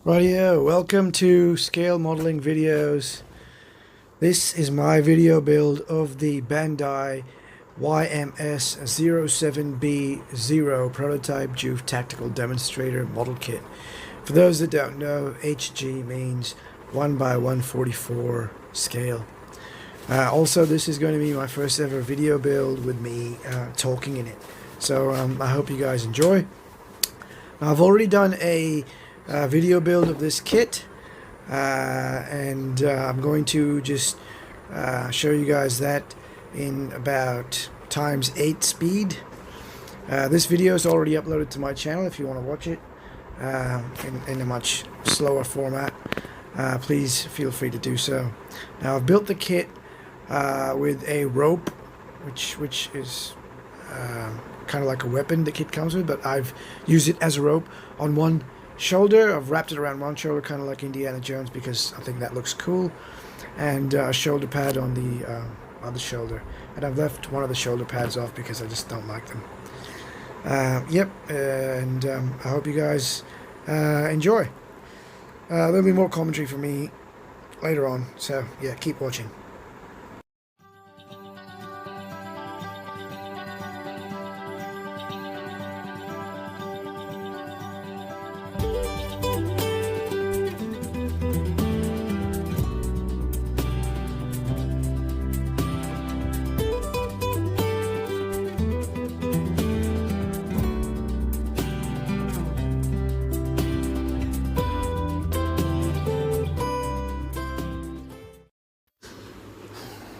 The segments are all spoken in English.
Rightio, welcome to Scale Modeling Videos. This is my video build of the Bandai YMS 07B0 Prototype Gouf Tactical Demonstrator Model Kit. For those that don't know, HG means 1:144 scale. Also, this is going to be my first ever video build with me talking in it. So I hope you guys enjoy. I've already done a video build of this kit, and I'm going to just show you guys that in about ×8 speed. This video is already uploaded to my channel if you want to watch it in a much slower format. Please feel free to do so. Now, I've built the kit with a rope, which is kind of like a weapon the kit comes with, but I've used it as a rope on one shoulder. I've wrapped it around one shoulder, kind of like Indiana Jones, because I think that looks cool, and a shoulder pad on the other shoulder, and I've left one of the shoulder pads off because I just don't like them. And I hope you guys enjoy. There'll be more commentary from me later on, so yeah, keep watching.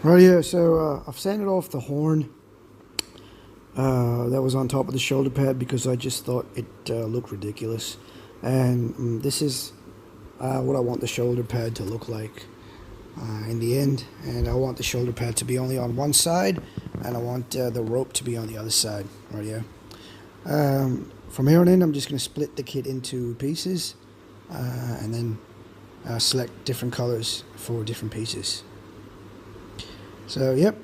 Rightio, so I've sanded off the horn that was on top of the shoulder pad because I just thought it looked ridiculous, and this is what I want the shoulder pad to look like in the end. And I want the shoulder pad to be only on one side, and I want the rope to be on the other side. Rightio. From here on in, I'm just going to split the kit into pieces and then select different colors for different pieces. So, yep,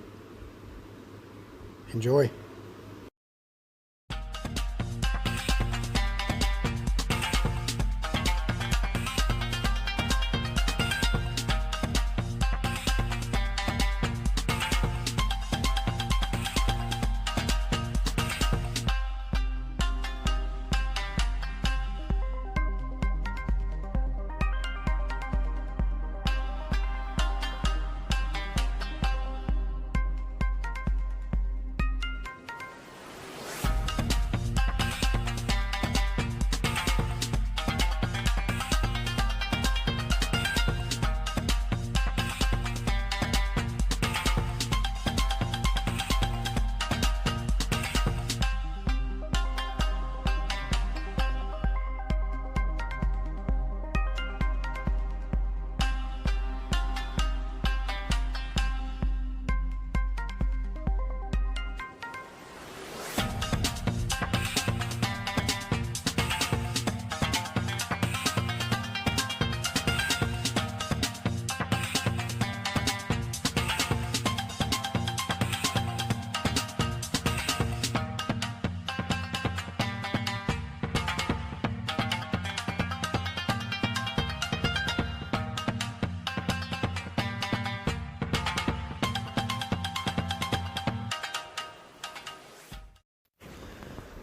enjoy.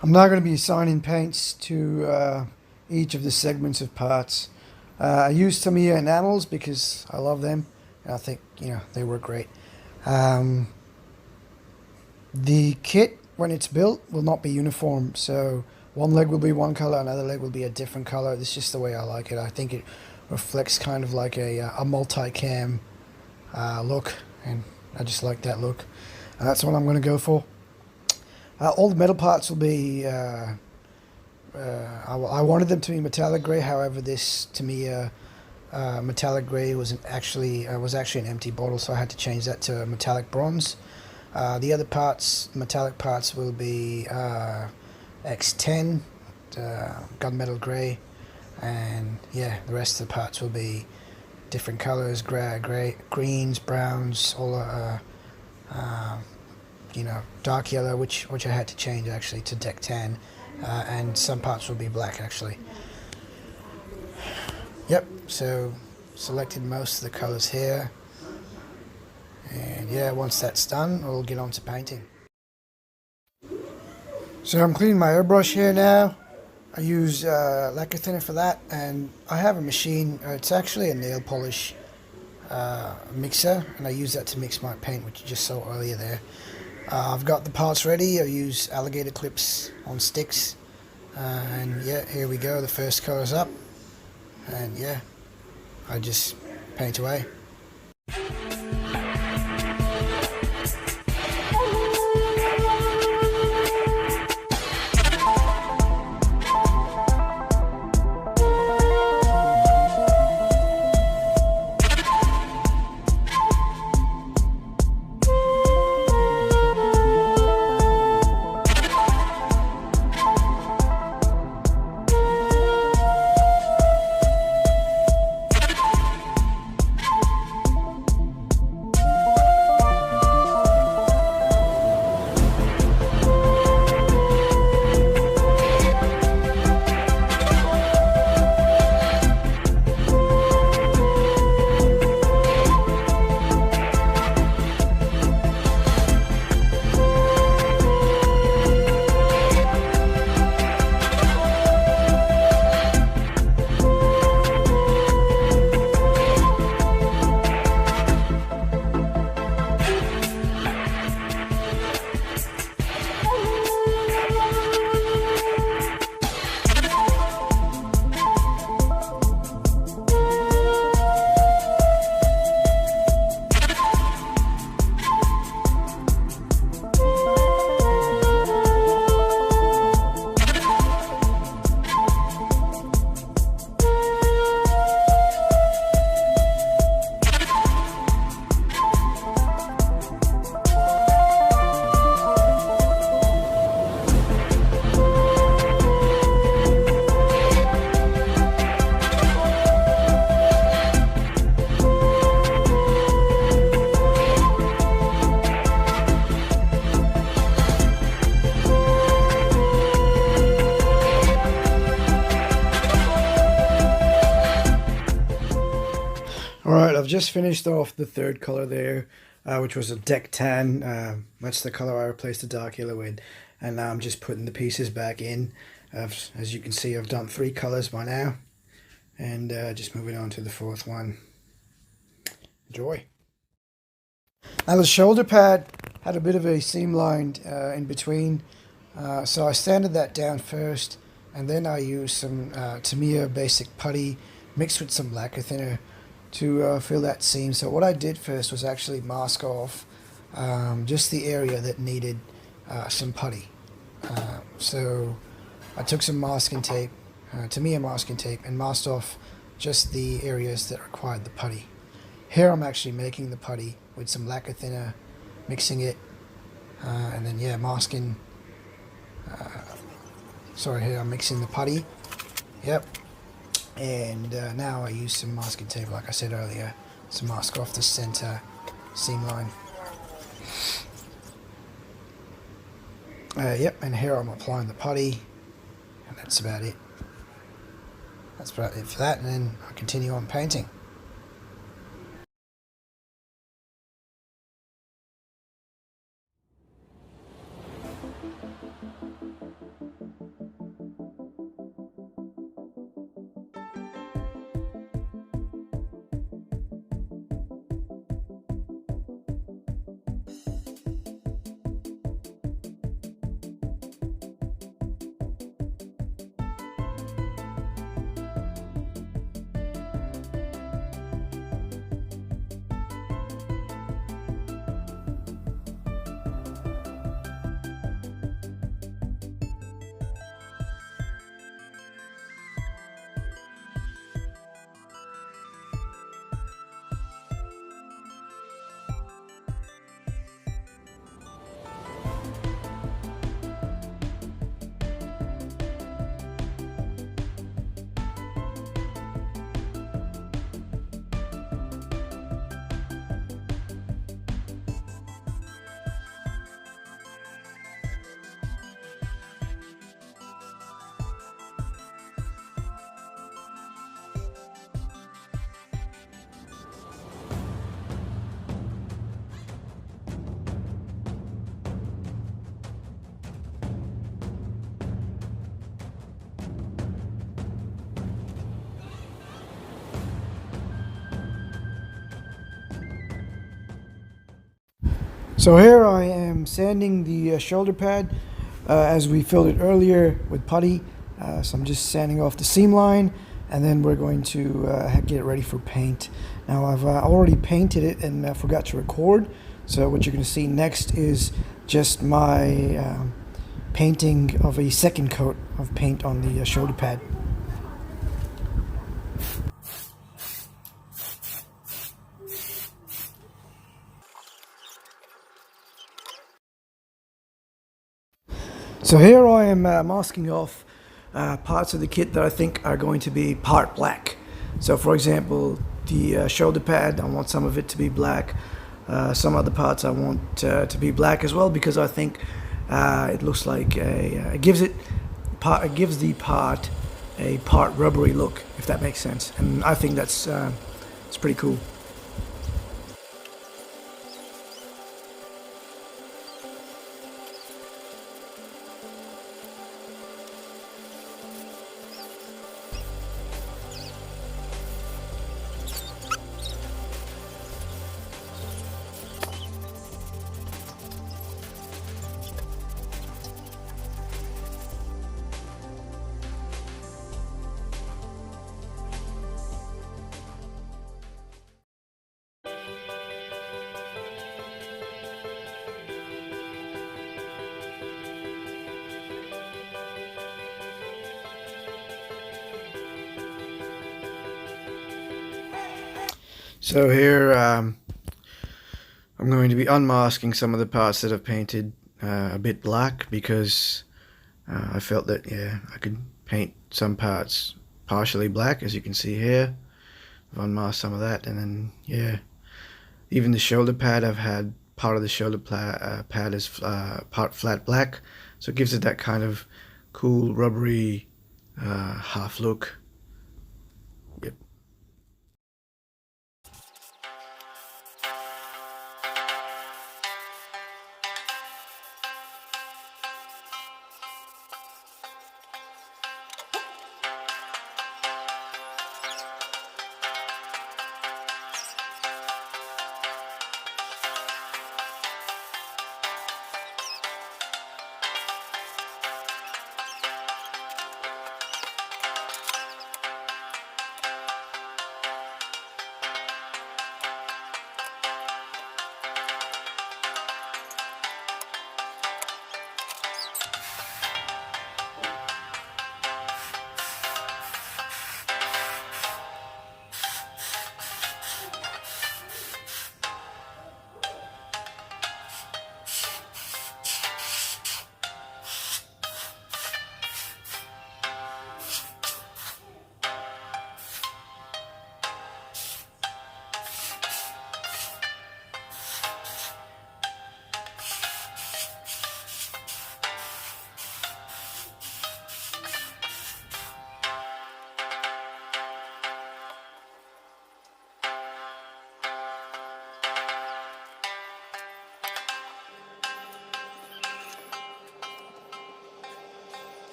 I'm now going to be assigning paints to each of the segments of parts. I use Tamiya enamels because I love them, and I think, you know, they work great. The kit, when it's built, will not be uniform, so one leg will be one color, another leg will be a different color. This is just the way I like it. I think it reflects kind of like a multi-cam look, and I just like that look. And that's what I'm going to go for. All the metal parts will be, I wanted them to be metallic gray. However, this Tamiya metallic gray was actually an empty bottle, so I had to change that to metallic bronze. The other parts, metallic parts, will be X10, gunmetal gray, and yeah, the rest of the parts will be different colors: gray, greens, browns, all you know, dark yellow, which I had to change actually to deck tan, and some parts will be black actually. So selected most of the colors here, and yeah, once that's done, we'll get on to painting. So I'm cleaning my airbrush here now. I use lacquer thinner for that, and I have a machine. It's actually a nail polish mixer, and I use that to mix my paint, which you just saw earlier there. I've got the parts ready. I use alligator clips on sticks, and yeah, here we go. The first color's up, and yeah, I just paint away. Alright, I've just finished off the third color there, which was a deck tan. That's the color I replaced the dark yellow with. And now I'm just putting the pieces back in. As you can see, I've done 3 colors by now. And just moving on to the 4th one. Enjoy. Now the shoulder pad had a bit of a seam line in between. So I sanded that down first. And then I used some Tamiya basic putty mixed with some lacquer thinner to fill that seam. So what I did first was actually mask off just the area that needed some putty. So I took some masking tape, Tamiya masking tape, and masked off just the areas that required the putty. Here I'm actually making the putty with some lacquer thinner, mixing it, and then yeah, masking. Sorry, here I'm mixing the putty. Yep. And now I use some masking tape, like I said earlier, to mask off the center seam line. Yep, and here I'm applying the putty, and that's about it. That's about it for that, and then I'll continue on painting. So here I am sanding the shoulder pad as we filled it earlier with putty. So I'm just sanding off the seam line, and then we're going to get it ready for paint. Now I've already painted it and forgot to record. So what you're going to see next is just my painting of a second coat of paint on the shoulder pad. So here I am masking off parts of the kit that I think are going to be part black. So for example, the shoulder pad, I want some of it to be black. Some other parts I want to be black as well, because I think it looks like it gives the part a part rubbery look, if that makes sense. And I think that's it's pretty cool. So here I'm going to be unmasking some of the parts that I've painted a bit black, because I felt that, yeah, I could paint some parts partially black, as you can see here. I've unmasked some of that, and then, yeah, even the shoulder pad, I've had part of the shoulder pad is part flat black, so it gives it that kind of cool rubbery half look. Yep.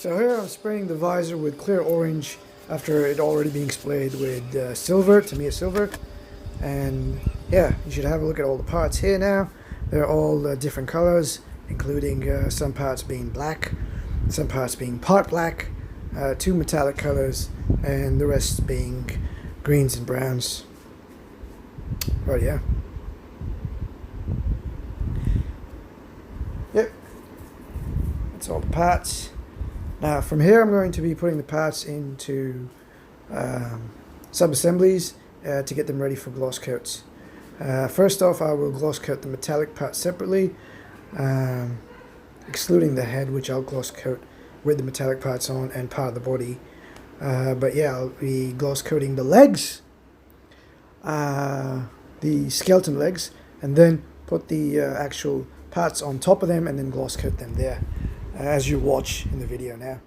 So here I'm spraying the visor with clear orange after it already being sprayed with silver, Tamiya silver. And yeah, you should have a look at all the parts here now. They're all different colors, including some parts being black, some parts being part black, two metallic colors, and the rest being greens and browns. Right, yeah. Yep. That's all the parts. Now from here I'm going to be putting the parts into sub-assemblies to get them ready for gloss coats. First off, I will gloss coat the metallic parts separately, excluding the head, which I'll gloss coat with the metallic parts on, and part of the body But yeah, I'll be gloss coating the legs, the skeleton legs, and then put the actual parts on top of them and then gloss coat them there, as you watch in the video now.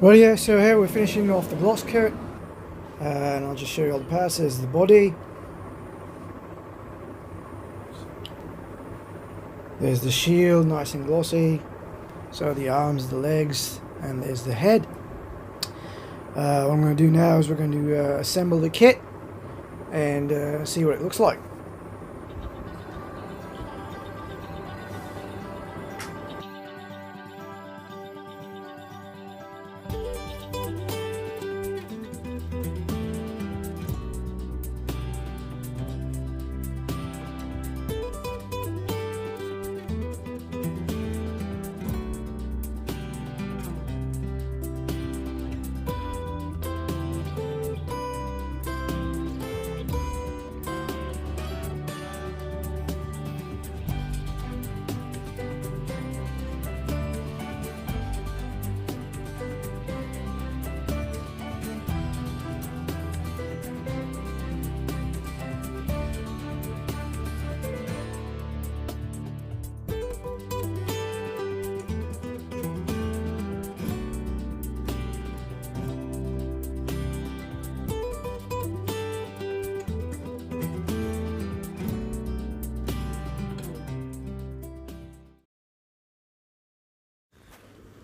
Well, yeah, so here we're finishing off the gloss coat, and I'll just show you all the parts. There's the body, there's the shield, nice and glossy, so the arms, the legs, and there's the head. What I'm going to do now is we're going to assemble the kit and see what it looks like.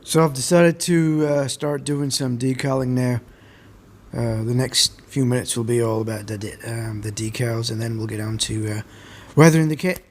So I've decided to start doing some decaling now. The next few minutes will be all about the decals, and then we'll get on to weathering the kit.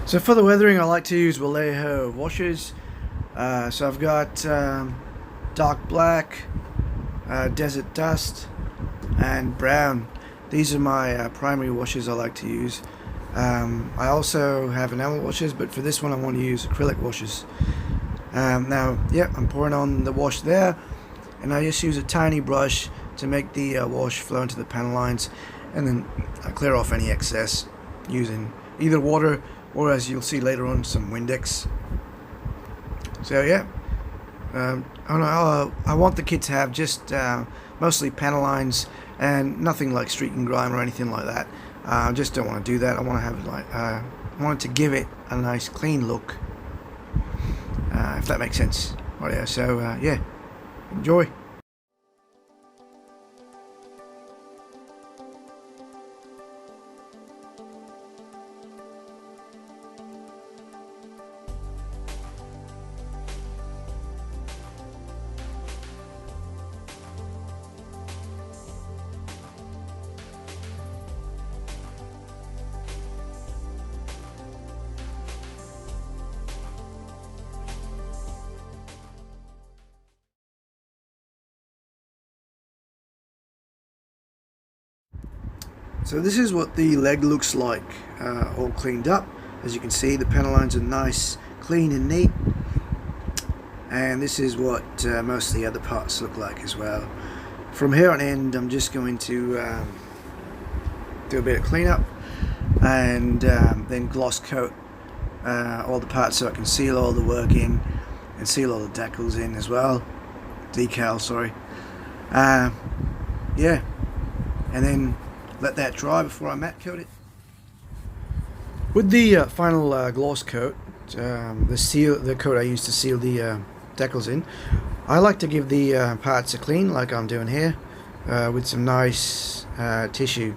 So for the weathering, I like to use Vallejo washers. So I've got dark black, desert dust, and brown. These are my primary washers I like to use. I also have enamel washers, but for this one I want to use acrylic washers. Now, yeah, I'm pouring on the wash there, and I just use a tiny brush to make the wash flow into the panel lines, and then I clear off any excess using either water or, as you'll see later on, some Windex. So yeah, I want the kit to have just mostly panel lines and nothing like streak and grime or anything like that. I just don't want to do that. I want to have I want to give it a nice clean look, if that makes sense. Right, yeah. So yeah, enjoy. So this is what the leg looks like, all cleaned up. As you can see, the panel lines are nice, clean and neat. And this is what most of the other parts look like as well. From here on end, I'm just going to do a bit of cleanup and then gloss coat all the parts so I can seal all the work in and seal all the decals in as well. Decal, sorry. Yeah, and then let that dry before I matte coat it. With the final gloss coat, the coat I use to seal the decals in, I like to give the parts a clean, like I'm doing here, with some nice tissue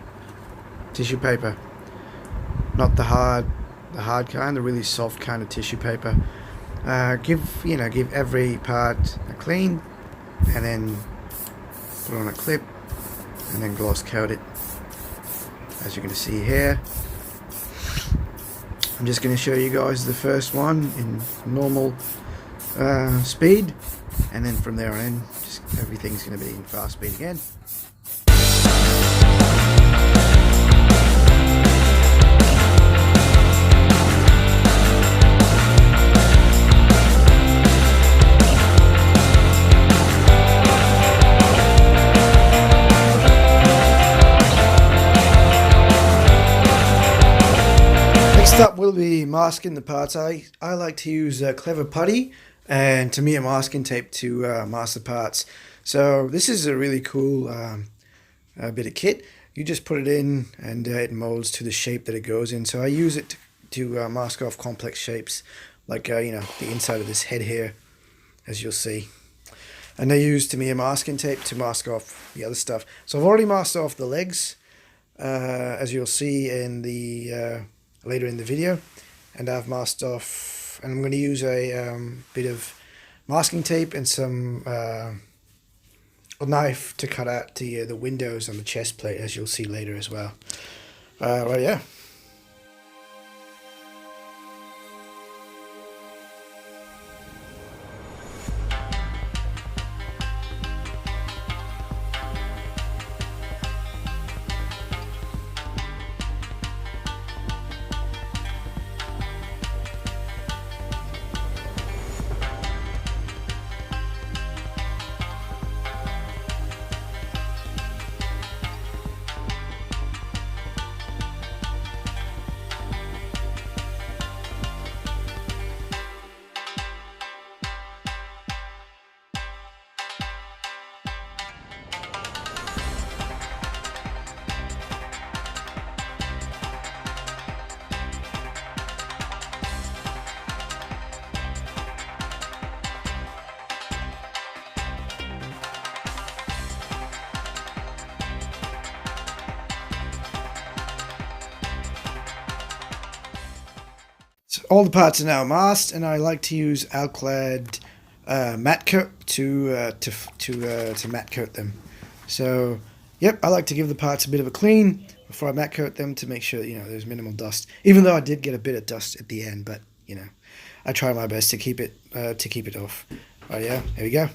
paper, not the hard kind, the really soft kind of tissue paper. Give every part a clean, and then put on a clip, and then gloss coat it. As you're going to see here, I'm just going to show you guys the first one in normal speed, and then from there on in, just everything's going to be in fast speed again. Next up we'll be masking the parts. I like to use Clever Putty and Tamiya masking tape to mask the parts. So this is a really cool bit of kit. You just put it in and it molds to the shape that it goes in. So I use it to mask off complex shapes, like the inside of this head here, as you'll see. And I use Tamiya masking tape to mask off the other stuff. So I've already masked off the legs, as you'll see in the later in the video, and I've masked off, and I'm going to use a bit of masking tape and some a knife to cut out the windows on the chest plate, as you'll see later as well. Right, yeah. all the parts are now masked, and I like to use Alclad matte coat to matte coat them. So, yep, I like to give the parts a bit of a clean before I matte coat them to make sure that, there's minimal dust. Even though I did get a bit of dust at the end, but I try my best to keep it off. Right, yeah, here we go.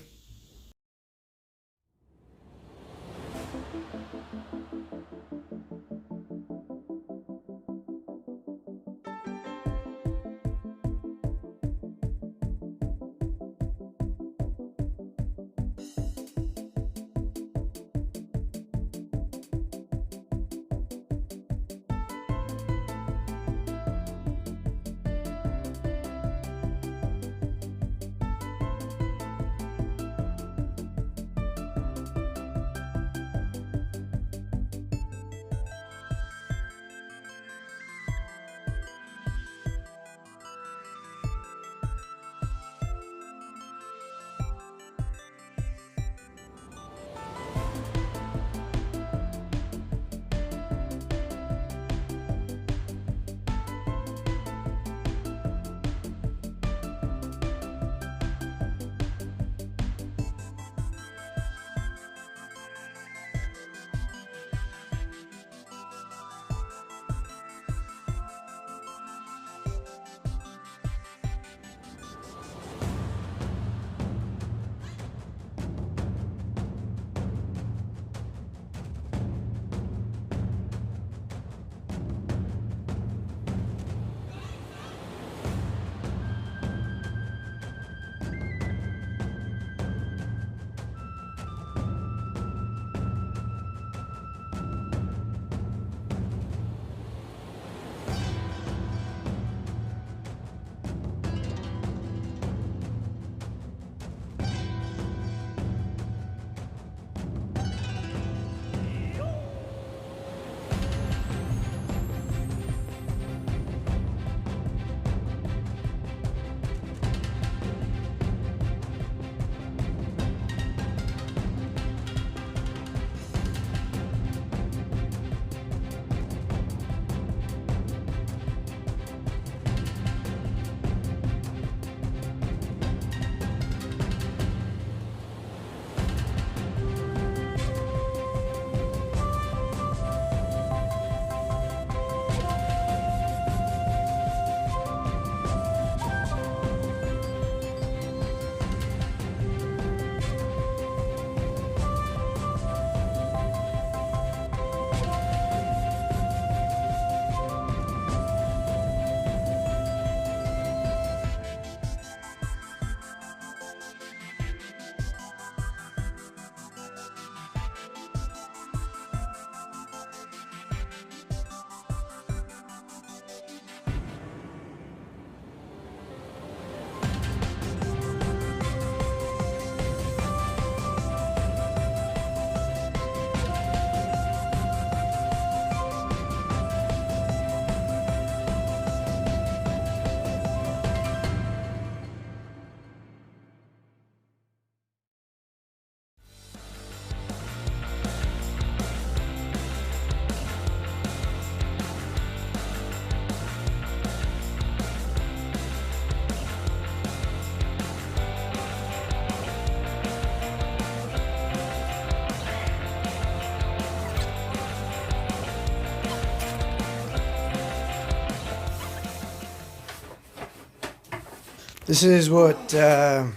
This is what the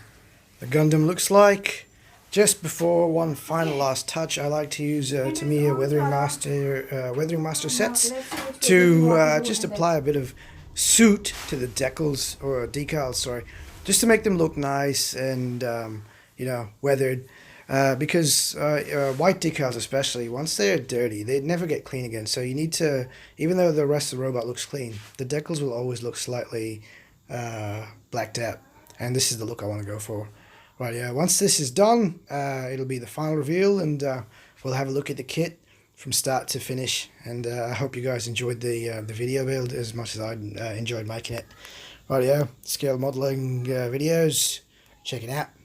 Gundam looks like. Just before one final last touch, I like to use Tamiya Weathering Master sets to just apply a bit of soot to the decals, sorry, just to make them look nice and weathered. Because white decals especially, once they're dirty, they never get clean again. So you need to, even though the rest of the robot looks clean, the decals will always look slightly blacked out. And this is the look I want to go for. Right, yeah. Once this is done, it'll be the final reveal, and we'll have a look at the kit from start to finish. And I hope you guys enjoyed the video build as much as I enjoyed making it. Right, yeah. Scale modeling videos. Check it out.